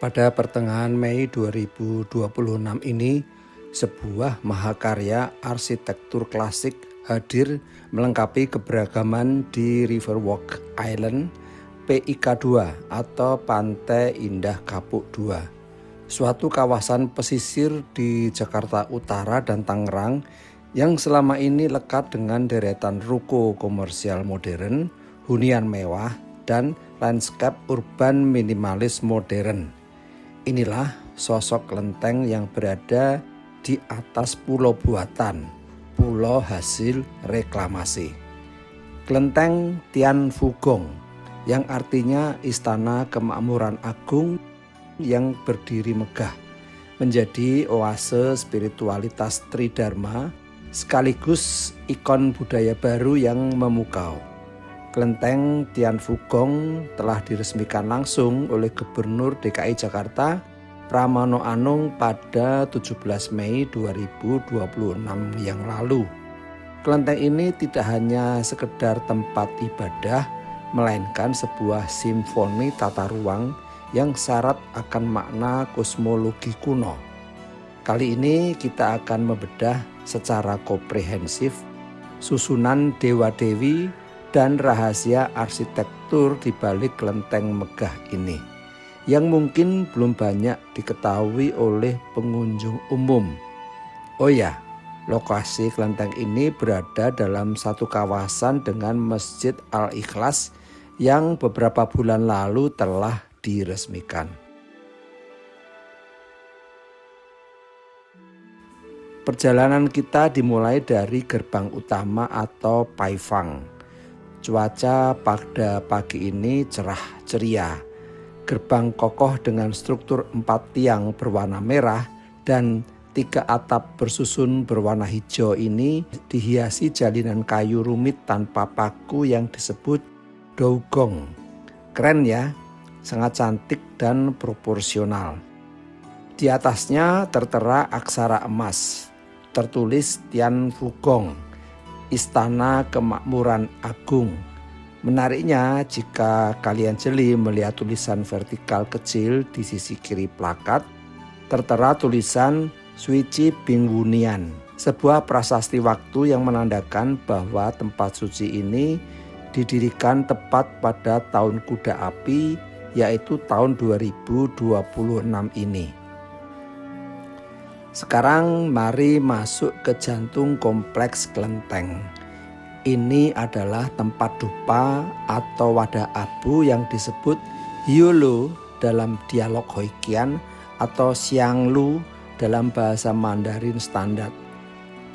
Pada pertengahan Mei 2026 ini, sebuah mahakarya arsitektur klasik hadir melengkapi keberagaman di Riverwalk Island PIK2 atau Pantai Indah Kapuk II. Suatu kawasan pesisir di Jakarta Utara dan Tangerang yang selama ini lekat dengan deretan ruko komersial modern, hunian mewah, dan landscape urban minimalis modern. Inilah sosok kelenteng yang berada di atas pulau buatan, pulau hasil reklamasi. Kelenteng Tian Phu Gong yang artinya Istana Kemakmuran Agung yang berdiri megah, menjadi oase spiritualitas Tridharma sekaligus ikon budaya baru yang memukau. Kelenteng Tian Phu Gong telah diresmikan langsung oleh Gubernur DKI Jakarta Pramono Anung pada 17 Mei 2026 yang lalu. Kelenteng ini tidak hanya sekedar tempat ibadah, melainkan sebuah simfoni tata ruang yang syarat akan makna kosmologi kuno. Kali ini kita akan membedah secara komprehensif susunan dewa-dewi dan rahasia arsitektur di balik kelenteng megah ini yang mungkin belum banyak diketahui oleh pengunjung umum. Oh ya, lokasi kelenteng ini berada dalam satu kawasan dengan Masjid Al-Ikhlas yang beberapa bulan lalu telah diresmikan. Perjalanan kita dimulai dari gerbang utama atau Paifang. Cuaca pada pagi ini cerah ceria. Gerbang kokoh dengan struktur 4 tiang berwarna merah dan 3 atap bersusun berwarna hijau ini dihiasi jalinan kayu rumit tanpa paku yang disebut dougong. Keren ya, sangat cantik dan proporsional. Di atasnya tertera aksara emas, tertulis Tian Phu Gong, Istana Kemakmuran Agung. Menariknya jika kalian jeli melihat tulisan vertikal kecil di sisi kiri plakat, tertera tulisan Suici Bingwunian, sebuah prasasti waktu yang menandakan bahwa tempat suci ini didirikan tepat pada tahun kuda api, yaitu tahun 2026 ini. Sekarang mari masuk ke jantung kompleks kelenteng. Ini adalah tempat dupa atau wadah abu yang disebut Hyolo dalam dialog Hokkien atau Xianglu dalam bahasa Mandarin standar.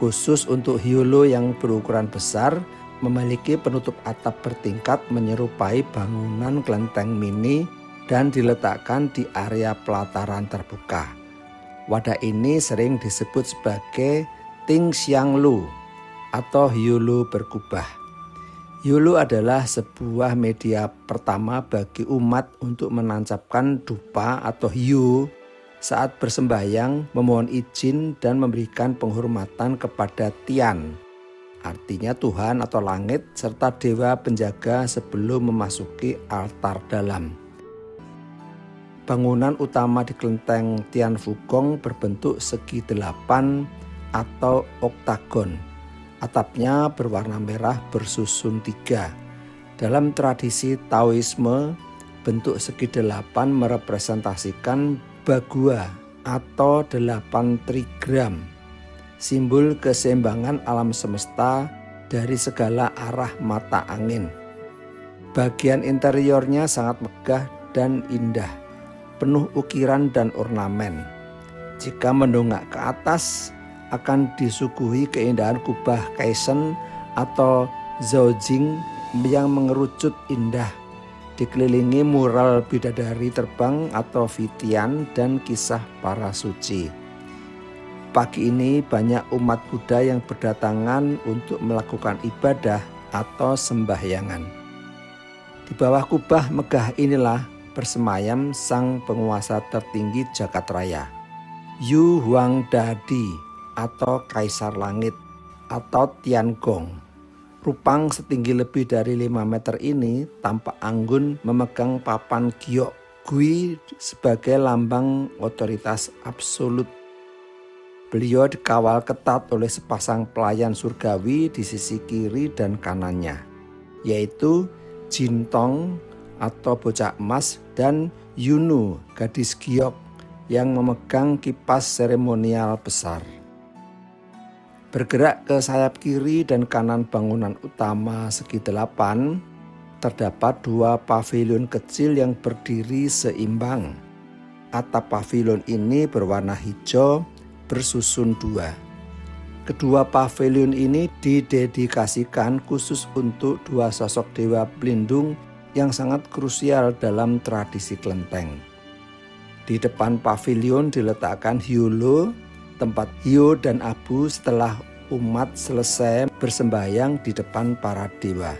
Khusus untuk Hyolo yang berukuran besar, memiliki penutup atap bertingkat menyerupai bangunan kelenteng mini dan diletakkan di area pelataran terbuka. Wadah ini sering disebut sebagai Ting Xianglu atau Hyolo berkubah. Hyolo adalah sebuah media pertama bagi umat untuk menancapkan dupa atau hiu saat bersembahyang, memohon izin dan memberikan penghormatan kepada Tian, artinya Tuhan atau langit, serta dewa penjaga sebelum memasuki altar dalam. Bangunan utama di kelenteng Tian Phu Gong berbentuk segi 8 atau oktagon. Atapnya berwarna merah bersusun 3. Dalam tradisi Taoisme, bentuk segi 8 merepresentasikan Bagua atau 8 trigram, simbol keseimbangan alam semesta dari segala arah mata angin. Bagian interiornya sangat megah dan indah, penuh ukiran dan ornamen. Jika mendongak ke atas, akan disuguhi keindahan kubah Kaisen atau Zhaojing yang mengerucut indah, dikelilingi mural bidadari terbang atau Vitian dan kisah para suci. Pagi ini banyak umat Buddha yang berdatangan untuk melakukan ibadah atau sembahyangan. Di bawah kubah megah inilah bersemayam sang penguasa tertinggi jagat raya, Yu Huangdadi atau Kaisar Langit atau Tiangong. Rupang setinggi lebih dari 5 meter ini tampak anggun memegang papan giok disuguhi sebagai lambang otoritas absolut. Beliau dikawal ketat oleh sepasang pelayan surgawi di sisi kiri dan kanannya, yaitu Jintong atau bocah emas dan Yunu, gadis giok yang memegang kipas seremonial besar. Bergerak ke sayap kiri dan kanan bangunan utama segi 8, terdapat 2 pavilion kecil yang berdiri seimbang. Atap pavilion ini berwarna hijau bersusun 2. Kedua pavilion ini didedikasikan khusus untuk 2 sosok dewa pelindung yang sangat krusial dalam tradisi kelenteng. Di depan pavilion diletakkan Hyolo, tempat hiu dan abu setelah umat selesai bersembahyang di depan para dewa.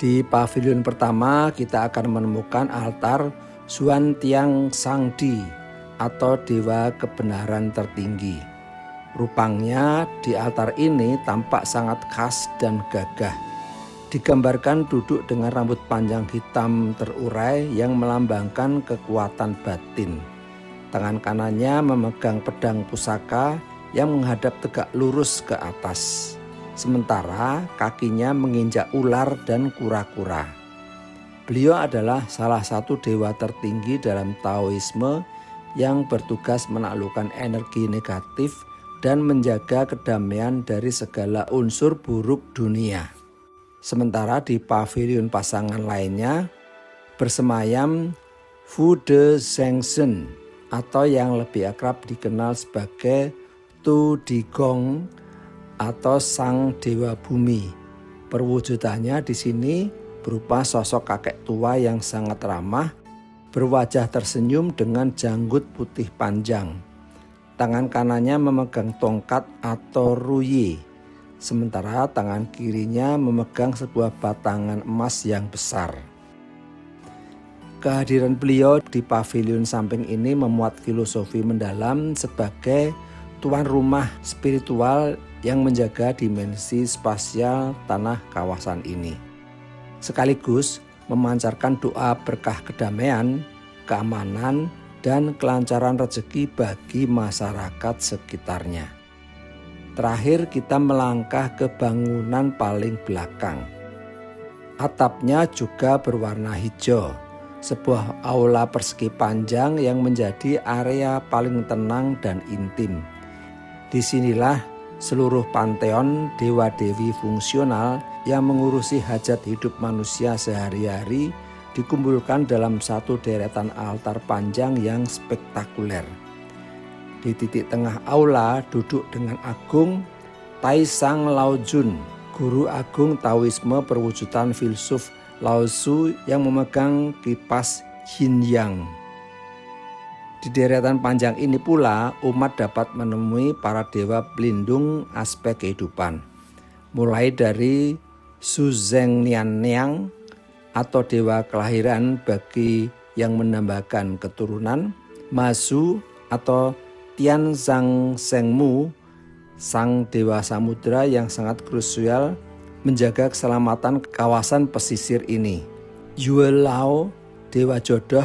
Di pavilion pertama kita akan menemukan altar Xuan Tiang Sangdi atau dewa kebenaran tertinggi. Rupanya di altar ini tampak sangat khas dan gagah. Digambarkan duduk dengan rambut panjang hitam terurai yang melambangkan kekuatan batin. Tangan kanannya memegang pedang pusaka yang menghadap tegak lurus ke atas. Sementara kakinya menginjak ular dan kura-kura. Beliau adalah salah satu dewa tertinggi dalam Taoisme yang bertugas menaklukkan energi negatif dan menjaga kedamaian dari segala unsur buruk dunia. Sementara di pavilion pasangan lainnya bersemayam Fu De Zhengzhen atau yang lebih akrab dikenal sebagai Tu Digong atau Sang Dewa Bumi. Perwujudannya di sini berupa sosok kakek tua yang sangat ramah, berwajah tersenyum dengan janggut putih panjang. Tangan kanannya memegang tongkat atau ruyi, sementara tangan kirinya memegang sebuah batangan emas yang besar. Kehadiran beliau di pavilion samping ini memuat filosofi mendalam sebagai tuan rumah spiritual yang menjaga dimensi spasial tanah kawasan ini. Sekaligus memancarkan doa berkah kedamaian, keamanan, dan kelancaran rezeki bagi masyarakat sekitarnya. Terakhir kita melangkah ke bangunan paling belakang. Atapnya juga berwarna hijau. Sebuah aula persegi panjang yang menjadi area paling tenang dan intim. Disinilah seluruh panteon dewa-dewi fungsional yang mengurusi hajat hidup manusia sehari-hari dikumpulkan dalam satu deretan altar panjang yang spektakuler. Di titik tengah aula duduk dengan agung Taisang Laojun, guru agung Taoisme perwujudan filsuf Lao Tzu yang memegang kipas Yin Yang. Di deretan panjang ini pula umat dapat menemui para dewa pelindung aspek kehidupan. Mulai dari Su Zeng Nian Niang atau dewa kelahiran bagi yang menambahkan keturunan, Ma Su atau Tian Zhang Shengmu, sang dewa samudra yang sangat krusial menjaga keselamatan kawasan pesisir ini. Yue Lao, dewa jodoh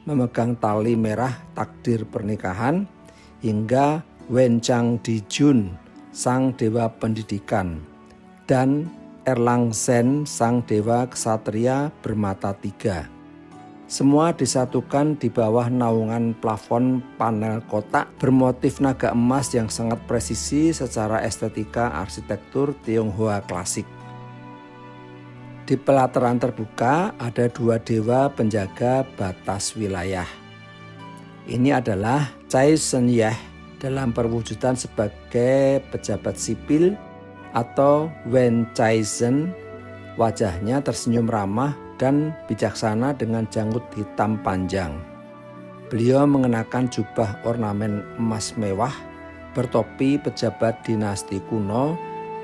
memegang tali merah takdir pernikahan, hingga Wen Chang Dijun, sang dewa pendidikan, dan Erlang Sen, sang dewa ksatria bermata 3. Semua disatukan di bawah naungan plafon panel kotak bermotif naga emas yang sangat presisi secara estetika arsitektur Tionghoa klasik. Di pelataran terbuka ada 2 dewa penjaga batas wilayah. Ini adalah Cai Shen Yeh dalam perwujudan sebagai pejabat sipil atau Wen Cai Zhen. Wajahnya tersenyum ramah dan bijaksana dengan janggut hitam panjang. Beliau mengenakan jubah ornamen emas mewah, bertopi pejabat dinasti kuno,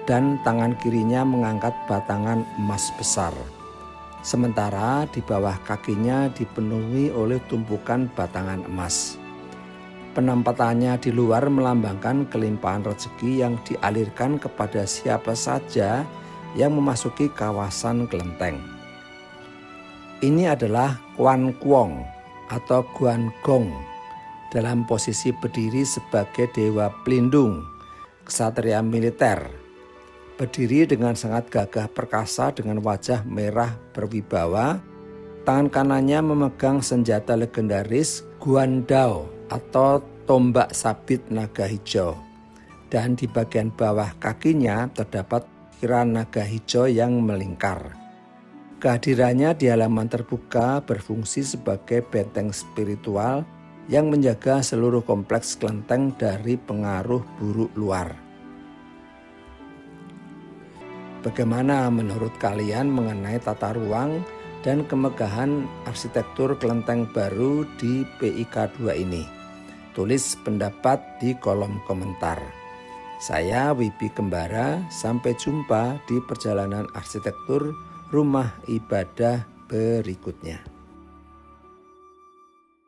dan tangan kirinya mengangkat batangan emas besar. Sementara di bawah kakinya dipenuhi oleh tumpukan batangan emas. Penampakannya di luar melambangkan kelimpahan rezeki yang dialirkan kepada siapa saja yang memasuki kawasan kelenteng. Ini adalah Quan Kuong atau Guan Gong dalam posisi berdiri sebagai dewa pelindung ksatria militer. Berdiri dengan sangat gagah perkasa dengan wajah merah berwibawa. Tangan kanannya memegang senjata legendaris Guan Dao atau tombak sabit naga hijau. Dan di bagian bawah kakinya terdapat ukiran naga hijau yang melingkar. Kehadirannya di halaman terbuka berfungsi sebagai benteng spiritual yang menjaga seluruh kompleks kelenteng dari pengaruh buruk luar. Bagaimana menurut kalian mengenai tata ruang dan kemegahan arsitektur kelenteng baru di PIK 2 ini? Tulis pendapat di kolom komentar. Saya Wibi Kembara, sampai jumpa di perjalanan arsitektur rumah ibadah berikutnya.